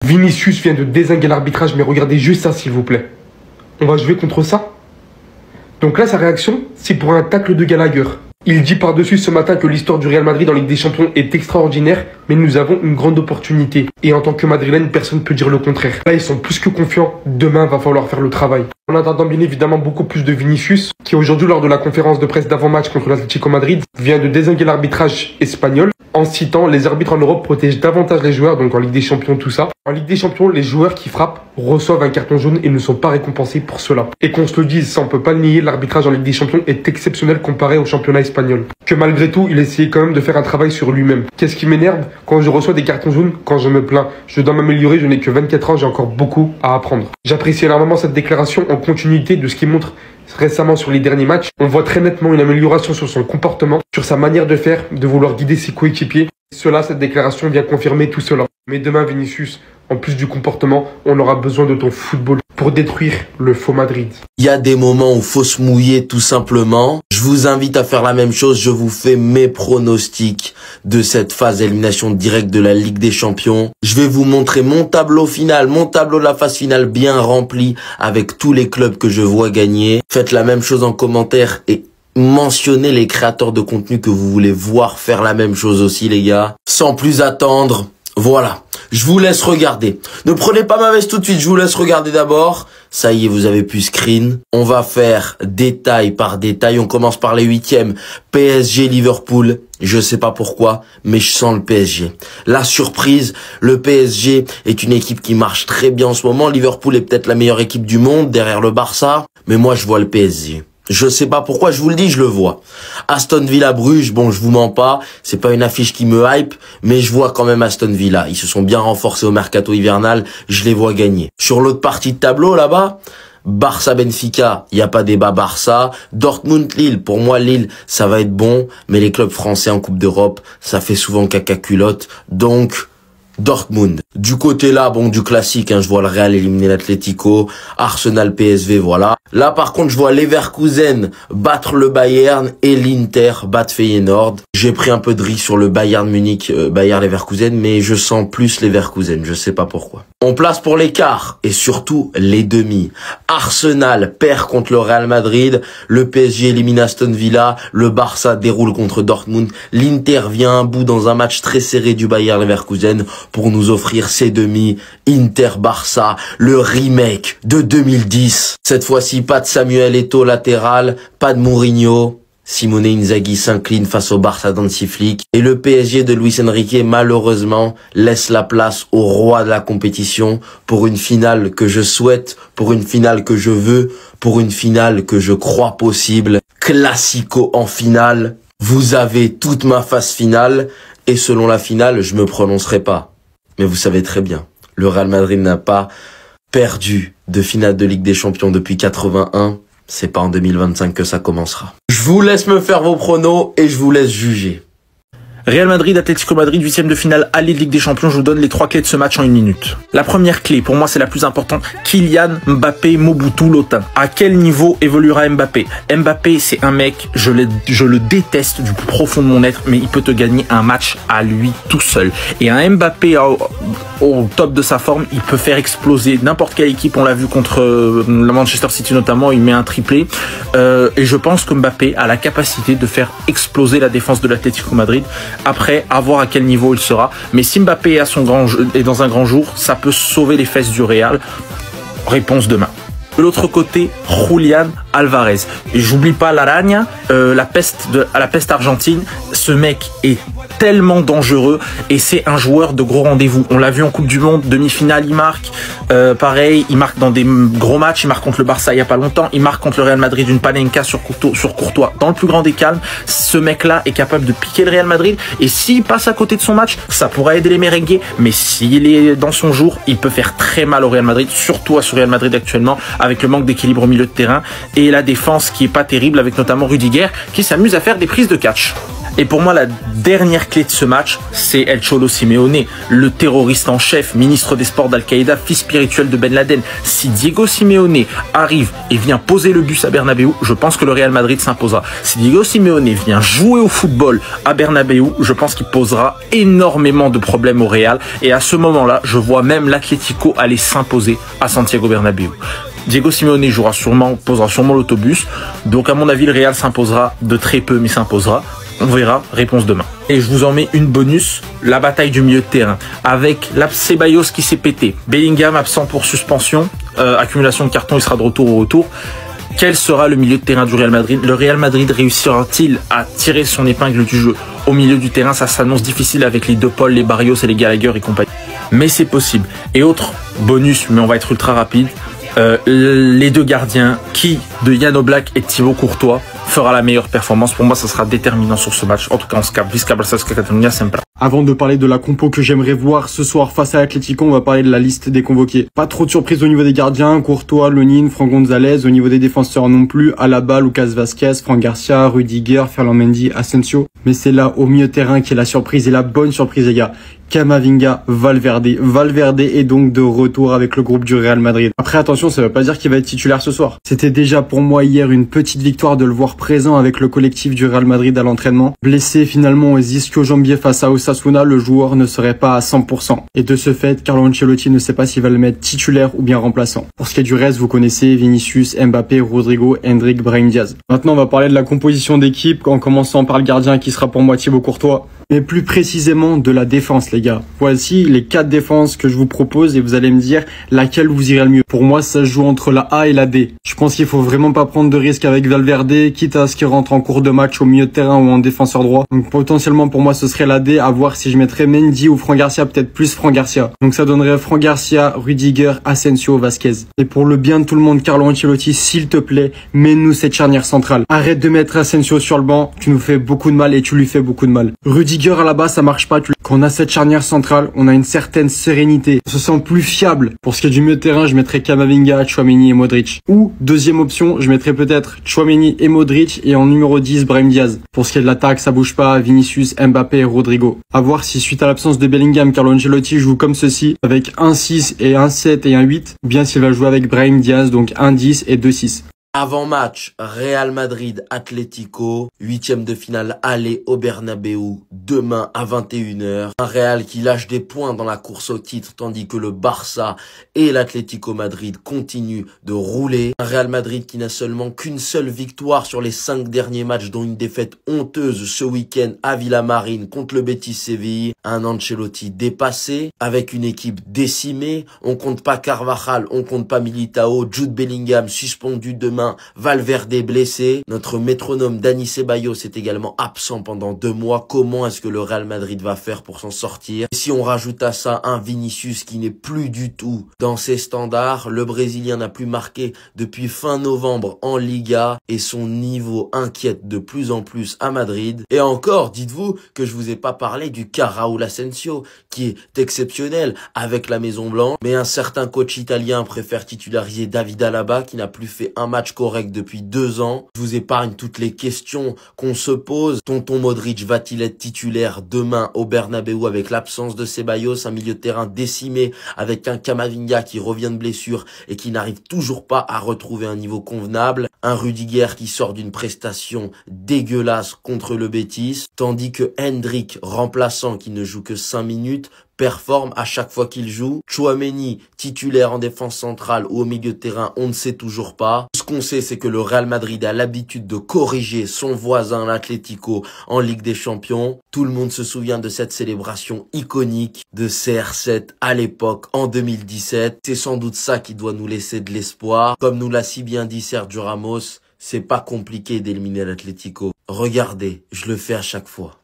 Vinicius vient de dézinguer l'arbitrage, mais regardez juste ça s'il vous plaît. On va jouer contre ça? Donc là, sa réaction, c'est pour un tacle de Gallagher. Il dit par-dessus ce matin que l'histoire du Real Madrid en Ligue des Champions est extraordinaire, mais nous avons une grande opportunité. Et en tant que Madrilène, personne ne peut dire le contraire. Là, ils sont plus que confiants. Demain, va falloir faire le travail. En attendant bien évidemment beaucoup plus de Vinicius, qui aujourd'hui, lors de la conférence de presse d'avant-match contre l'Atlético Madrid, vient de dézinguer l'arbitrage espagnol en citant les arbitres en Europe protègent davantage les joueurs, donc en Ligue des Champions, tout ça. En Ligue des Champions, les joueurs qui frappent reçoivent un carton jaune et ne sont pas récompensés pour cela. Et qu'on se le dise, ça on peut pas le nier, l'arbitrage en Ligue des Champions est exceptionnel comparé au championnat espagnol. Que malgré tout, il essayait quand même de faire un travail sur lui-même. Qu'est-ce qui m'énerve? Quand je reçois des cartons jaunes, quand je me plains. Je dois m'améliorer, je n'ai que 24 ans, j'ai encore beaucoup à apprendre. J'apprécie énormément cette déclaration en continuité de ce qu'il montre récemment sur les derniers matchs. On voit très nettement une amélioration sur son comportement, sur sa manière de faire, de vouloir guider ses coéquipiers. Cette déclaration vient confirmer tout cela. Mais demain, Vinicius, en plus du comportement, on aura besoin de ton football pour détruire le faux Madrid. Il y a des moments où faut se mouiller tout simplement. Je vous invite à faire la même chose. Je vous fais mes pronostics de cette phase d'élimination directe de la Ligue des Champions. Je vais vous montrer mon tableau final, mon tableau de la phase finale bien rempli avec tous les clubs que je vois gagner. Faites la même chose en commentaire et mentionnez les créateurs de contenu que vous voulez voir faire la même chose aussi, les gars. Sans plus attendre, voilà. Je vous laisse regarder. Ne prenez pas ma veste tout de suite, je vous laisse regarder d'abord. Ça y est, vous avez pu screen. On va faire détail par détail. On commence par les huitièmes. PSG-Liverpool. Je sais pas pourquoi, mais je sens le PSG. La surprise, le PSG est une équipe qui marche très bien en ce moment. Liverpool est peut-être la meilleure équipe du monde derrière le Barça. Mais moi, je vois le PSG. Je sais pas pourquoi, je vous le dis, je le vois. Aston Villa Bruges, bon, je vous mens pas, c'est pas une affiche qui me hype, mais je vois quand même Aston Villa. Ils se sont bien renforcés au mercato hivernal, je les vois gagner. Sur l'autre partie de tableau, là-bas, Barça-Benfica, il n'y a pas débat Barça. Dortmund-Lille, pour moi, Lille, ça va être bon, mais les clubs français en Coupe d'Europe, ça fait souvent caca culotte, donc Dortmund. Du côté là, bon, du classique, je vois le Real éliminer l'Atlético, Arsenal PSV, voilà. Là, par contre, je vois Leverkusen battre le Bayern et l'Inter battre Feyenoord. J'ai pris un peu de riz sur le Bayern Munich, Bayern Leverkusen, mais je sens plus Leverkusen, je sais pas pourquoi. On place pour les quarts et surtout les demi. Arsenal perd contre le Real Madrid, le PSG élimine Aston Villa, le Barça déroule contre Dortmund, l'Inter vient à bout dans un match très serré du Bayern Leverkusen pour nous offrir ses demi, Inter-Barça, le remake de 2010. Cette fois-ci, pas de Samuel Eto'o latéral, pas de Mourinho. Simone Inzaghi s'incline face au Barça d'Hansi Flick. Et le PSG de Luis Enrique, malheureusement, laisse la place au roi de la compétition pour une finale que je souhaite, pour une finale que je veux, pour une finale que je crois possible. Classico en finale. Vous avez toute ma phase finale. Et selon la finale, je me prononcerai pas. Mais vous savez très bien, le Real Madrid n'a pas perdu de finale de Ligue des Champions depuis 81. C'est pas en 2025 que ça commencera. Je vous laisse me faire vos pronos et je vous laisse juger. Real Madrid, Atlético Madrid, 8e de finale, aller de Ligue des Champions. Je vous donne les 3 clés de ce match en 1 minute. La première clé, pour moi c'est la plus importante, Kylian Mbappé, Mobutu, Lotin. À quel niveau évoluera Mbappé? Mbappé, c'est un mec, je le déteste du plus profond de mon être, mais il peut te gagner un match à lui tout seul. Et un Mbappé au top de sa forme, il peut faire exploser n'importe quelle équipe. On l'a vu contre la Manchester City notamment, il met un triplé. Et je pense que Mbappé a la capacité de faire exploser la défense de l'Atlético Madrid. Après, à voir à quel niveau il sera. Mais si Mbappé est dans un grand jour, ça peut sauver les fesses du Real. Réponse demain. De l'autre côté, Julián Alvarez. Et j'oublie pas l'Araña, la peste argentine. Ce mec est tellement dangereux et c'est un joueur de gros rendez-vous. On l'a vu en Coupe du Monde, demi-finale, il marque. Pareil, il marque dans des gros matchs. Il marque contre le Barça il y a pas longtemps. Il marque contre le Real Madrid une panenka sur Courtois. Dans le plus grand des calmes, ce mec-là est capable de piquer le Real Madrid. Et s'il passe à côté de son match, ça pourrait aider les merengues. Mais s'il est dans son jour, il peut faire très mal au Real Madrid, surtout à ce Real Madrid actuellement, avec le manque d'équilibre au milieu de terrain et la défense qui est pas terrible, avec notamment Rudiger qui s'amuse à faire des prises de catch. Et pour moi, la dernière clé de ce match, c'est El Cholo Simeone, le terroriste en chef, ministre des Sports d'Al-Qaïda, fils spirituel de Ben Laden. Si Diego Simeone arrive et vient poser le bus à Bernabéu, je pense que le Real Madrid s'imposera. Si Diego Simeone vient jouer au football à Bernabéu, je pense qu'il posera énormément de problèmes au Real. Et à ce moment-là, je vois même l'Atlético aller s'imposer à Santiago Bernabéu. Diego Simeone posera sûrement l'autobus. Donc à mon avis, le Real s'imposera de très peu, mais s'imposera. On verra, réponse demain. Et je vous en mets une bonus, la bataille du milieu de terrain. Avec Ceballos qui s'est pété, Bellingham absent pour suspension, accumulation de cartons, il sera de retour au retour. Quel sera le milieu de terrain du Real Madrid? Le Real Madrid réussira-t-il à tirer son épingle du jeu au milieu du terrain? Ça s'annonce difficile avec les De Paul, les Barrios et les Gallagher et compagnie. Mais c'est possible. Et autre bonus, mais on va être ultra rapide. Les deux gardiens, qui de Jan Oblak et Thibaut Courtois, fera la meilleure performance. Pour moi, ça sera déterminant sur ce match. En tout cas, on se capte. Visca Barça Catalunya, sempre. Avant de parler de la compo que j'aimerais voir ce soir face à l'Atlético, on va parler de la liste des convoqués. Pas trop de surprises au niveau des gardiens, Courtois, Lunin, Fran González. Au niveau des défenseurs non plus, Alaba, Lucas Vázquez, Fran Garcia, Rudiger, Ferland Mendy, Asensio. Mais c'est là au milieu de terrain qui est la surprise et la bonne surprise, les gars. Camavinga, Valverde. Valverde est donc de retour avec le groupe du Real Madrid. Après, attention, ça veut pas dire qu'il va être titulaire ce soir. C'était déjà pour moi hier une petite victoire de le voir présent avec le collectif du Real Madrid à l'entraînement. Blessé finalement aux ischio-jambiers face à Osasuna, le joueur ne serait pas à 100%. Et de ce fait, Carlo Ancelotti ne sait pas s'il va le mettre titulaire ou bien remplaçant. Pour ce qui est du reste, vous connaissez Vinicius, Mbappé, Rodrigo, Hendrick, Brahim Diaz. Maintenant, on va parler de la composition d'équipe en commençant par le gardien qui sera pour moi Thibaut Courtois. Mais plus précisément de la défense, les gars. Voici les 4 défenses que je vous propose et vous allez me dire laquelle vous irez le mieux. Pour moi, ça se joue entre la A et la D. Je pense qu'il faut vraiment pas prendre de risques avec Valverde, quitte à ce qu'il rentre en cours de match au milieu de terrain ou en défenseur droit. Donc potentiellement pour moi, ce serait la D, à voir si je mettrais Mendy ou Fran Garcia, peut-être plus Fran Garcia. Donc ça donnerait Fran Garcia, Rudiger, Asensio, Vázquez. Et pour le bien de tout le monde, Carlo Ancelotti, s'il te plaît, mets-nous cette charnière centrale. Arrête de mettre Asensio sur le banc, tu nous fais beaucoup de mal et tu lui fais beaucoup de mal. Rudiger à la base, ça marche pas. Quand on a cette charnière centrale, on a une certaine sérénité. On se sent plus fiable. Pour ce qui est du milieu de terrain, je mettrais Camavinga, Tchouaméni et Modric. Ou, deuxième option, je mettrais peut-être Tchouaméni et Modric et en numéro 10, Brahim Diaz. Pour ce qui est de l'attaque, ça bouge pas, Vinicius, Mbappé et Rodrigo. À voir si suite à l'absence de Bellingham, Carlo Ancelotti joue comme ceci, avec un 6 et un 7 et un 8, ou bien s'il va jouer avec Brahim Diaz, donc un 10 et 2 6. Avant match, Real Madrid Atlético, 8e de finale aller au Bernabéu, demain à 21h. Un Real qui lâche des points dans la course au titre, tandis que le Barça et l'Atlético Madrid continuent de rouler. Un Real Madrid qui n'a seulement qu'une seule victoire sur les 5 derniers matchs, dont une défaite honteuse ce week-end à Villamarine contre le Betis Séville. Un Ancelotti dépassé, avec une équipe décimée. On compte pas Carvajal, on compte pas Militao, Jude Bellingham suspendu demain, Valverde blessé, notre métronome Dani Ceballos est également absent pendant 2 mois. Comment est-ce que le Real Madrid va faire pour s'en sortir? Et si on rajoute à ça un Vinicius qui n'est plus du tout dans ses standards, le Brésilien n'a plus marqué depuis fin novembre en Liga et son niveau inquiète de plus en plus à Madrid. Et encore, dites-vous que je vous ai pas parlé du cas Raúl Asensio qui est exceptionnel avec la Maison Blanche, mais un certain coach italien préfère titulariser David Alaba qui n'a plus fait un match correct depuis 2 ans. Je vous épargne toutes les questions qu'on se pose. Tonton Modric va-t-il être titulaire demain au Bernabéu avec l'absence de Ceballos, un milieu de terrain décimé avec un Camavinga qui revient de blessure et qui n'arrive toujours pas à retrouver un niveau convenable, un Rudiger qui sort d'une prestation dégueulasse contre le Betis, tandis que Hendrick, remplaçant qui ne joue que 5 minutes, performe à chaque fois qu'il joue. Tchouaméni, titulaire en défense centrale ou au milieu de terrain, on ne sait toujours pas. Ce qu'on sait, c'est que le Real Madrid a l'habitude de corriger son voisin, l'Atlético, en Ligue des Champions. Tout le monde se souvient de cette célébration iconique de CR7 à l'époque, en 2017. C'est sans doute ça qui doit nous laisser de l'espoir. Comme nous l'a si bien dit Sergio Ramos, c'est pas compliqué d'éliminer l'Atlético. Regardez, je le fais à chaque fois.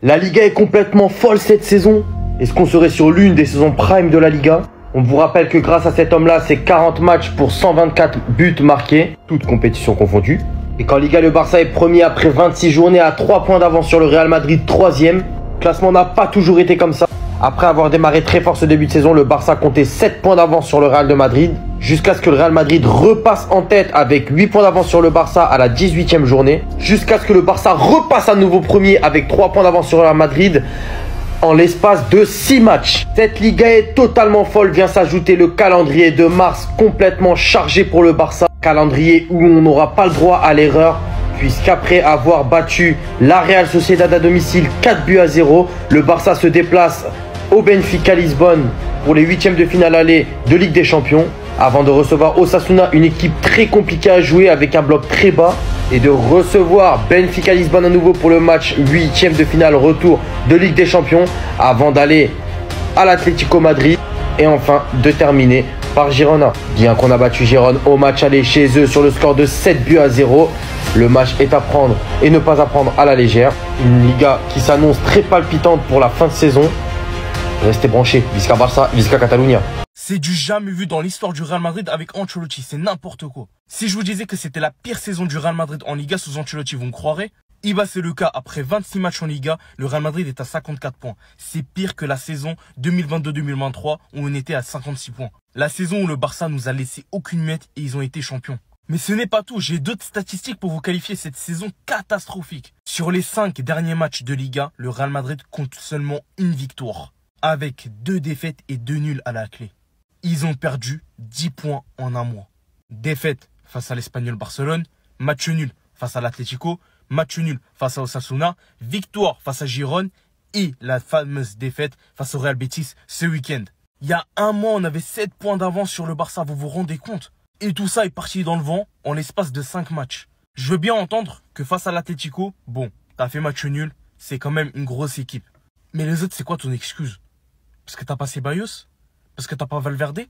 La Liga est complètement folle cette saison. Est-ce qu'on serait sur l'une des saisons prime de la Liga? On vous rappelle que grâce à cet homme-là, c'est 40 matchs pour 124 buts marqués, toutes compétitions confondues. Et qu'en Liga, le Barça est premier après 26 journées à 3 points d'avance sur le Real Madrid, 3e. Le classement n'a pas toujours été comme ça. Après avoir démarré très fort ce début de saison, le Barça comptait 7 points d'avance sur le Real de Madrid, jusqu'à ce que le Real Madrid repasse en tête avec 8 points d'avance sur le Barça à la 18e journée, jusqu'à ce que le Barça repasse à nouveau premier avec 3 points d'avance sur le Real Madrid en l'espace de 6 matchs. Cette Liga est totalement folle, vient s'ajouter le calendrier de mars complètement chargé pour le Barça, calendrier où on n'aura pas le droit à l'erreur, puisqu'après avoir battu la Real Sociedad à domicile 4-0, le Barça se déplace au Benfica Lisbonne pour les 8e de finale aller de Ligue des Champions, avant de recevoir Osasuna, une équipe très compliquée à jouer avec un bloc très bas, et de recevoir Benfica Lisbonne à nouveau pour le match 8e de finale retour de Ligue des Champions, avant d'aller à l'Atlético Madrid et enfin de terminer par Girona. Bien qu'on a battu Girona au match aller chez eux sur le score de 7-0, le match est à prendre et ne pas à prendre à la légère. Une Liga qui s'annonce très palpitante pour la fin de saison. Restez branchés, Visca Barça, Visca Catalunya. C'est du jamais vu dans l'histoire du Real Madrid avec Ancelotti, c'est n'importe quoi. Si je vous disais que c'était la pire saison du Real Madrid en Liga sous Ancelotti, vous me croirez? C'est le cas, après 26 matchs en Liga, le Real Madrid est à 54 points. C'est pire que la saison 2022-2023 où on était à 56 points. La saison où le Barça nous a laissé aucune miette et ils ont été champions. Mais ce n'est pas tout, j'ai d'autres statistiques pour vous qualifier cette saison catastrophique. Sur les 5 derniers matchs de Liga, le Real Madrid compte seulement une victoire, avec 2 défaites et 2 nuls à la clé. Ils ont perdu 10 points en un mois. Défaite face à l'Espagnol Barcelone, match nul face à l'Atlético, match nul face à Osasuna, victoire face à Girona et la fameuse défaite face au Real Betis ce week-end. Il y a un mois, on avait 7 points d'avance sur le Barça, vous vous rendez compte? Et tout ça est parti dans le vent en l'espace de 5 matchs. Je veux bien entendre que face à l'Atlético, bon, t'as fait match nul, c'est quand même une grosse équipe. Mais les autres, c'est quoi ton excuse? Parce que t'as pas Ceballos? Parce que t'as pas Valverde?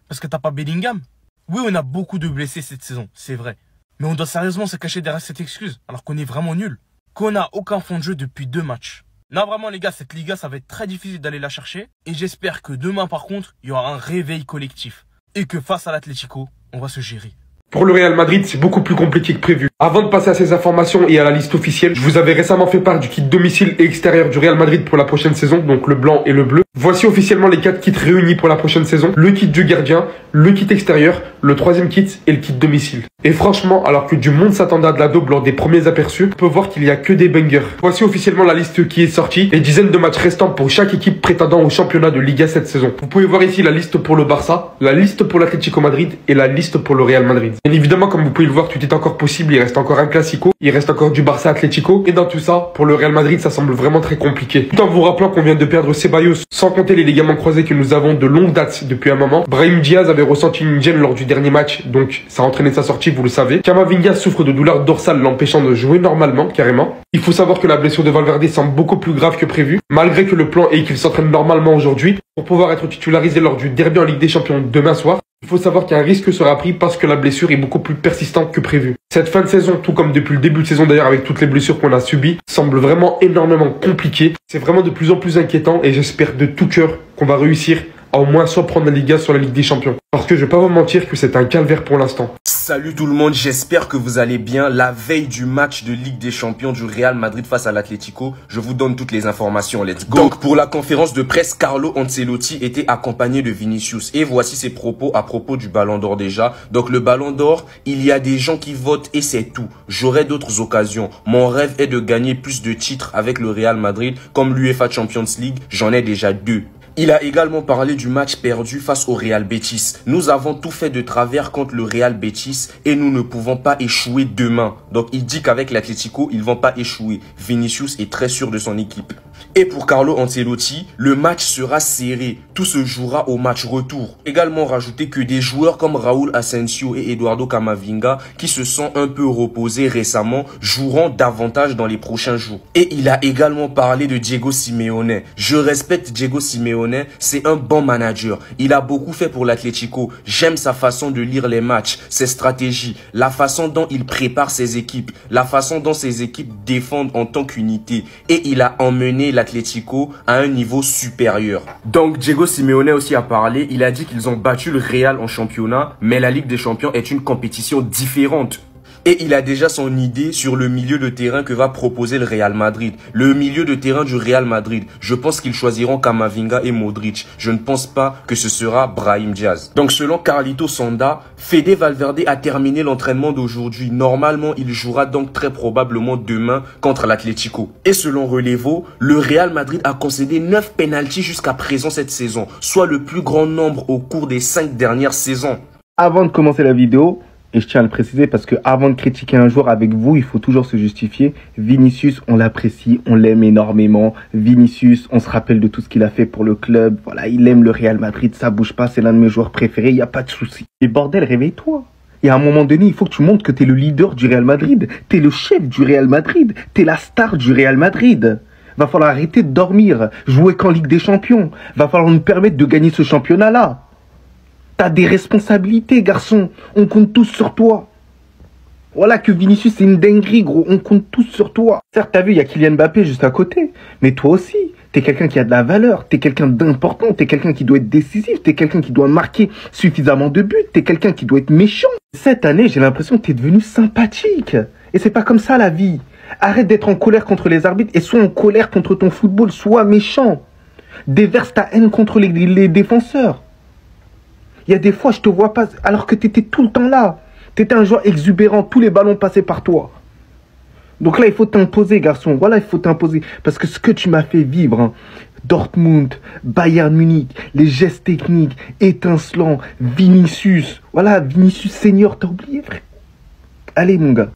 Parce que t'as pas Bellingham? Oui, on a beaucoup de blessés cette saison, c'est vrai. Mais on doit sérieusement se cacher derrière cette excuse, alors qu'on est vraiment nul. Qu'on n'a aucun fond de jeu depuis 2 matchs. Non, vraiment les gars, cette Liga, ça va être très difficile d'aller la chercher. Et j'espère que demain, par contre, il y aura un réveil collectif. Et que face à l'Atlético, on va se gérer. Pour le Real Madrid, c'est beaucoup plus compliqué que prévu. Avant de passer à ces informations et à la liste officielle, je vous avais récemment fait part du kit domicile et extérieur du Real Madrid pour la prochaine saison, donc le blanc et le bleu. Voici officiellement les 4 kits réunis pour la prochaine saison. Le kit du gardien, le kit extérieur, le 3e kit et le kit domicile. Et franchement, alors que du monde s'attendait à de la daube lors des premiers aperçus, on peut voir qu'il y a que des bangers. Voici officiellement la liste qui est sortie, les dizaines de matchs restants pour chaque équipe prétendant au championnat de Liga cette saison. Vous pouvez voir ici la liste pour le Barça, la liste pour l'Atlético Madrid et la liste pour le Real Madrid. Bien évidemment, comme vous pouvez le voir, tout est encore possible, il reste encore un Classico, il reste encore du Barça Atlético, et dans tout ça, pour le Real Madrid, ça semble vraiment très compliqué. Tout en vous rappelant qu'on vient de perdre Ceballos, sans compter les ligaments croisés que nous avons de longue date depuis un moment. Brahim Diaz avait ressenti une gêne lors du dernier match, donc ça a entraîné sa sortie, vous le savez. Camavinga souffre de douleurs dorsales l'empêchant de jouer normalement, carrément. Il faut savoir que la blessure de Valverde semble beaucoup plus grave que prévu, malgré que le plan est qu'il s'entraîne normalement aujourd'hui, pour pouvoir être titularisé lors du derby en Ligue des Champions demain soir. Il faut savoir qu'un risque sera pris parce que la blessure est beaucoup plus persistante que prévu. Cette fin de saison, tout comme depuis le début de saison d'ailleurs avec toutes les blessures qu'on a subies, semble vraiment énormément compliquée. C'est vraiment de plus en plus inquiétant et j'espère de tout cœur qu'on va réussir à au moins soit prendre la Liga, soit la Ligue des Champions. Parce que je vais pas vous mentir que c'est un calvaire pour l'instant. Salut tout le monde, j'espère que vous allez bien. La veille du match de Ligue des Champions du Real Madrid face à l'Atlético, je vous donne toutes les informations, let's go. Donc pour la conférence de presse, Carlo Ancelotti était accompagné de Vinicius. Et voici ses propos à propos du Ballon d'Or déjà. Donc le Ballon d'Or, il y a des gens qui votent et c'est tout. J'aurai d'autres occasions. Mon rêve est de gagner plus de titres avec le Real Madrid. Comme l'UEFA Champions League, j'en ai déjà 2. Il a également parlé du match perdu face au Real Betis. Nous avons tout fait de travers contre le Real Betis et nous ne pouvons pas échouer demain. Donc il dit qu'avec l'Atlético, ils vont pas échouer. Vinicius est très sûr de son équipe. Et pour Carlo Ancelotti, le match sera serré. Tout se jouera au match retour. Également rajouté que des joueurs comme Raúl Asensio et Eduardo Camavinga, qui se sont un peu reposés récemment, joueront davantage dans les prochains jours. Et il a également parlé de Diego Simeone. Je respecte Diego Simeone, c'est un bon manager. Il a beaucoup fait pour l'Atlético. J'aime sa façon de lire les matchs, ses stratégies, la façon dont il prépare ses équipes, la façon dont ses équipes défendent en tant qu'unité. Et il a emmené l'Atlético à un niveau supérieur. Donc Diego Simeone aussi a parlé, il a dit qu'ils ont battu le Real en championnat, mais la Ligue des Champions est une compétition différente. Et il a déjà son idée sur le milieu de terrain que va proposer le Real Madrid. Le milieu de terrain du Real Madrid. Je pense qu'ils choisiront Camavinga et Modric. Je ne pense pas que ce sera Brahim Diaz. Donc selon Carlito Sonda, Fede Valverde a terminé l'entraînement d'aujourd'hui. Normalement, il jouera donc très probablement demain contre l'Atlético. Et selon Relevo, le Real Madrid a concédé 9 pénaltys jusqu'à présent cette saison, soit le plus grand nombre au cours des 5 dernières saisons. Avant de commencer la vidéo, et je tiens à le préciser parce que avant de critiquer un joueur avec vous, il faut toujours se justifier. Vinicius, on l'apprécie, on l'aime énormément. Vinicius, on se rappelle de tout ce qu'il a fait pour le club. Voilà, il aime le Real Madrid, ça bouge pas, c'est l'un de mes joueurs préférés, il n'y a pas de souci. Mais bordel, réveille-toi. Et à un moment donné, il faut que tu montres que tu es le leader du Real Madrid. Tu es le chef du Real Madrid. Tu es la star du Real Madrid. Va falloir arrêter de dormir, jouer qu'en Ligue des Champions. Va falloir nous permettre de gagner ce championnat-là. T'as des responsabilités, garçon. On compte tous sur toi. Voilà que Vinicius, c'est une dinguerie, gros. On compte tous sur toi. Certes, t'as vu, il y a Kylian Mbappé juste à côté. Mais toi aussi, t'es quelqu'un qui a de la valeur. T'es quelqu'un d'important. T'es quelqu'un qui doit être décisif. T'es quelqu'un qui doit marquer suffisamment de buts. T'es quelqu'un qui doit être méchant. Cette année, j'ai l'impression que t'es devenu sympathique. Et c'est pas comme ça, la vie. Arrête d'être en colère contre les arbitres et sois en colère contre ton football. Sois méchant. Déverse ta haine contre les défenseurs. Il y a des fois, je te vois pas, alors que tu étais tout le temps là. Tu étais un joueur exubérant, tous les ballons passaient par toi. Donc là, il faut t'imposer, garçon. Voilà, il faut t'imposer. Parce que ce que tu m'as fait vivre, hein, Dortmund, Bayern Munich, les gestes techniques, étincelants, Vinicius. Voilà, Vinicius senior, t'as oublié, frère. Allez, mon gars.